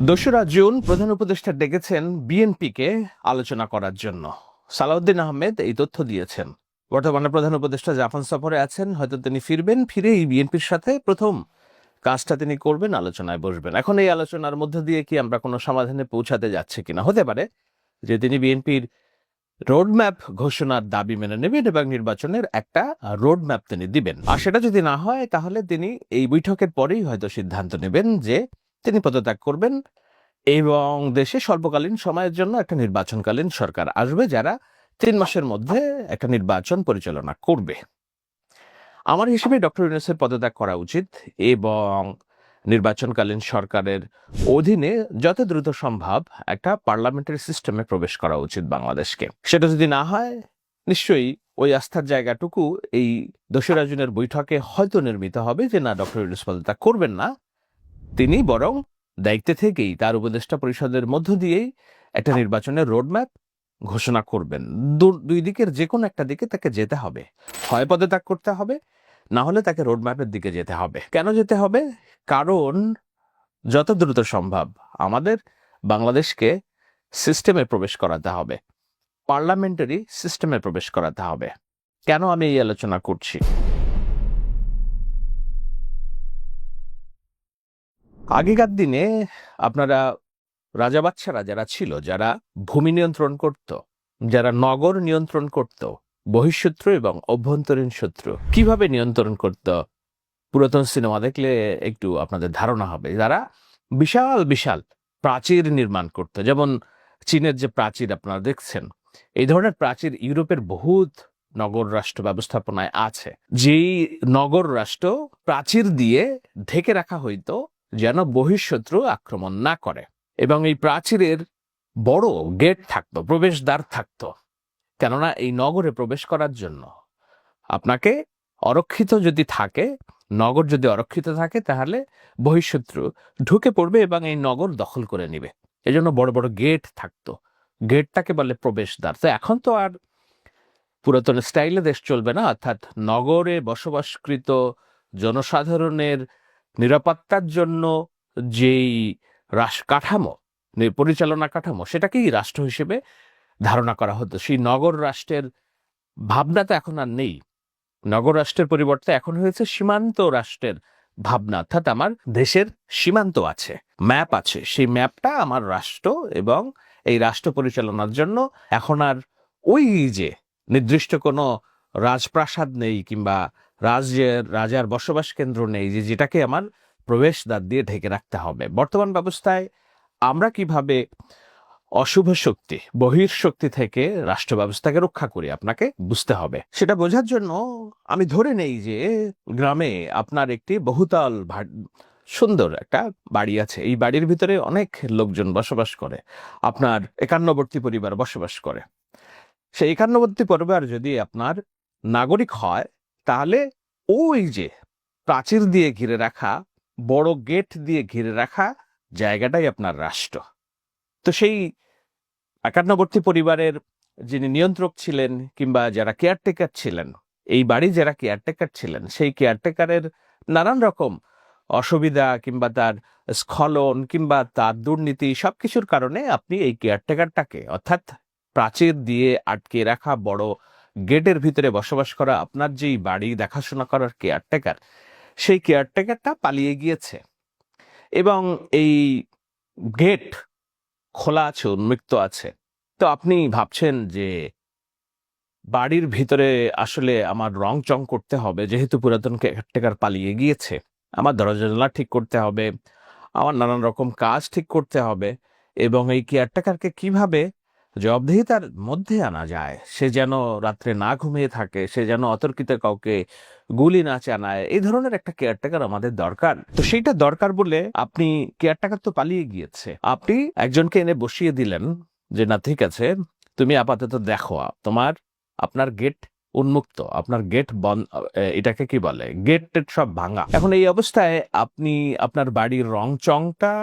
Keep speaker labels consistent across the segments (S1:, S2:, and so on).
S1: দোসরা জুন প্রধান উপদেষ্টা ডেকেছেন বিএনপিকে আলোচনা করার জন্য। সালাউদ্দিন আহমেদ এই তথ্য দিয়েছেন। বর্তমানে প্রধান উপদেষ্টা জাপান সফরে আছেন, হয়তো তিনি ফিরবেন, ফিরে এই বিএনপির সাথে প্রথম কাজটা তিনি করবেন, আলোচনায় বসবেন। এখন এই আলোচনার মধ্য দিয়ে কি আমরা কোনো সমাধানে পৌঁছাতে যাচ্ছে কিনা? হতে পারে যে তিনি বিএনপির রোডম্যাপ ঘোষণার দাবি মেনে নেবেন এবং নির্বাচনের একটা রোডম্যাপ তিনি দিবেন। আর সেটা যদি না হয়, তাহলে তিনি এই বৈঠকের পরেই হয়তো সিদ্ধান্ত নেবেন যে তিনি পদত্যাগ করবেন এবং দেশে স্বল্পকালীন সময়ের জন্য একটা নির্বাচনকালীন সরকার আসবে, যারা 3 মাসের মধ্যে একটা নির্বাচন পরিচালনা করবে। আমার হিসেবে ডক্টর ইউনূসের পদত্যাগ করা উচিত এবং নির্বাচনকালীন সরকারের অধীনে যত দ্রুত সম্ভব একটা পার্লামেন্টারি সিস্টেমে প্রবেশ করা উচিত বাংলাদেশকে। সেটা যদি না হয়, নিশ্চয়ই ওই আস্থার জায়গাটুকু এই দোসরা জুনের বৈঠকে হয়তো নির্মিত হবে যে না, ডক্টর ইউনূস পদত্যাগ করবেন না, তিনি বরং দায়িত্বে থেকেই তার উপদেষ্টা পরিষদের মধ্য দিয়েই একটা নির্বাচনের রোডম্যাপ ঘোষণা করবেন। দুই দিকের যে কোনো একটা দিকে তাকে যেতে হবে, হয় পদত্যাগ করতে হবে, না হলে তাকে রোডম্যাপের দিকে যেতে হবে। কেন যেতে হবে? কারণ যত দ্রুত সম্ভব আমাদের বাংলাদেশকে সিস্টেমে প্রবেশ করাতে হবে, পার্লামেন্টারি সিস্টেমে প্রবেশ করাতে হবে। কেন আমি এই আলোচনা করছি? আগেকার দিনে আপনারা রাজা বাদশারা যারা ছিল, যারা ভূমি নিয়ন্ত্রণ করত, যারা নগর নিয়ন্ত্রণ করত, বহিঃশত্রু এবং অভ্যন্তরীণ শত্রু কিভাবে নিয়ন্ত্রণ করত, পুরাতন সিনেমা দেখলে একটু আপনাদের ধারণা হবে। যারা বিশাল বিশাল প্রাচীর নির্মাণ করত, যেমন চীনের যে প্রাচীর আপনারা দেখছেন, এই ধরনের প্রাচীর ইউরোপের বহুত নগর রাষ্ট্র ব্যবস্থাপনায় আছে। যেই নগর রাষ্ট্র প্রাচীর দিয়ে ঢেকে রাখা হইতো যেন বহিঃশত্রু আক্রমণ না করে, এবং এই প্রাচীরের বড় গেট থাকতো, প্রবেশদ্বার থাকতো। কেননা এই নগরে প্রবেশ করার জন্য আপনাকে অরক্ষিত যদি থাকে, নগর যদি অরক্ষিত থাকে, তাহলে বহিঃশত্রু ঢুকে পড়বে এবং এই নগর দখল করে নিবে। এজন্য বড় বড় গেট থাকতো, গেটটাকে বলে প্রবেশদ্বার। তো এখন তো আর পুরাতন স্টাইলে দেশ চলবে না, অর্থাৎ নগরে বসবাসকৃত জনসাধারণের নিরাপত্তার জন্য যেই কাঠামো, পরিচালনা কাঠামো, সেটাকেই রাষ্ট্র হিসেবে ধারণা করা হতো। সেই নগর রাষ্ট্রের ভাবনা তো এখন আর নেই। নগর রাষ্ট্রের পরিবর্তে এখন হয়েছে সীমান্ত রাষ্ট্রের ভাবনা, অর্থাৎ আমার দেশের সীমান্ত আছে, ম্যাপ আছে, সেই ম্যাপটা আমার রাষ্ট্র, এবং এই রাষ্ট্র পরিচালনার জন্য এখন আর ওই যে নির্দিষ্ট কোনো রাজপ্রাসাদ নেই কিংবা রাজার বসবাস কেন্দ্র নেই যেটাকে আমার প্রবেশদ্বার দিয়ে ঢেকে রাখতে হবে। বর্তমান ব্যবস্থায় আমরা কিভাবে অশুভ শক্তি, বহির্শক্তি থেকে রাষ্ট্র ব্যবস্থাকে রক্ষা করি, আপনাকে বুঝতে হবে। সেটা বোঝার জন্য আমি ধরে নেই যে গ্রামে আপনার একটি বহুতল সুন্দর একটা বাড়ি আছে, এই বাড়ির ভিতরে অনেক লোকজন বসবাস করে, আপনার 51বর্তী পরিবার বসবাস করে। সেই 51বর্তী পরিবার যদি আপনার নাগরিক হয়, তাহলে ওই যে প্রাচীর দিয়ে ঘিরে রাখা, বড় গেট দিয়ে ঘিরে রাখা জায়গাটাই আপনার রাষ্ট্র। তো সেই 51বর্তী পরিবারের যিনি নিয়ন্ত্রক ছিলেন কিংবা যারা কেয়ারটেকার ছিলেন, এই বাড়ি যারা কেয়ারটেকার ছিলেন, সেই কেয়ারটেকারের নানান রকম অসুবিধা কিংবা তার স্খলন কিংবা তার দুর্নীতি, সবকিছুর কারণে আপনি এই কেয়ারটেকারটাকে, অর্থাৎ প্রাচীর দিয়ে আটকে রাখা বড় গেটের ভিতরে বসবাস করা আপনার যেই বাড়ি দেখাশোনা করার কেয়ারটেকার, সেই কেয়ারটেকারটা পালিয়ে গিয়েছে এবং এই গেট খোলা আছে, উন্মুক্ত আছে। তো আপনি ভাবছেন যে বাড়ির ভিতরে আসলে আমার রং চং করতে হবে, যেহেতু পুরাতন কেয়ারটেকার পালিয়ে গিয়েছে, আমার দরজা জানলা ঠিক করতে হবে, আমার নানান রকম কাজ ঠিক করতে হবে, এবং এই কেয়ারটেকারকে কিভাবে জবাবদিহিতার মধ্যে আনা যায়, সে যেন রাত্রে না ঘুমিয়ে থাকে, সে যেন অতর্কিতে কাউকে গুলি না চালায়, এই ধরনের একটা কেয়ারটেকার আমাদের দরকার। তো সেইটা দরকার বলে আপনি, কেয়ারটেকার তো পালিয়ে গিয়েছে, আপনি একজনকে এনে বসিয়ে দিলেন যে না, ঠিক আছে, তুমি আপাতত দেখো, আপনার গেট উন্মুক্ত, আপনার গেট বন্ধ, এটাকে কি বলে, গেট টেট সব ভাঙা। এখন এই অবস্থায় আপনি আপনার বাড়ির রং চংটা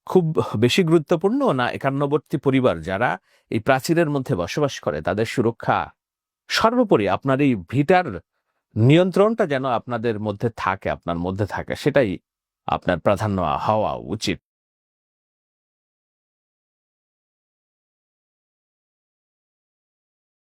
S1: খুব বেশি গুরুত্বপূর্ণ না 51বর্তী পরিবার যারা এই প্রাচীরের মধ্যে বসবাস করে তাদের সুরক্ষা সর্বোপরি? আপনার এই ভিটার নিয়ন্ত্রণটা যেন আপনাদের মধ্যে থাকে, আপনার মধ্যে থাকে, সেটাই আপনার প্রাধান্য হওয়া উচিত।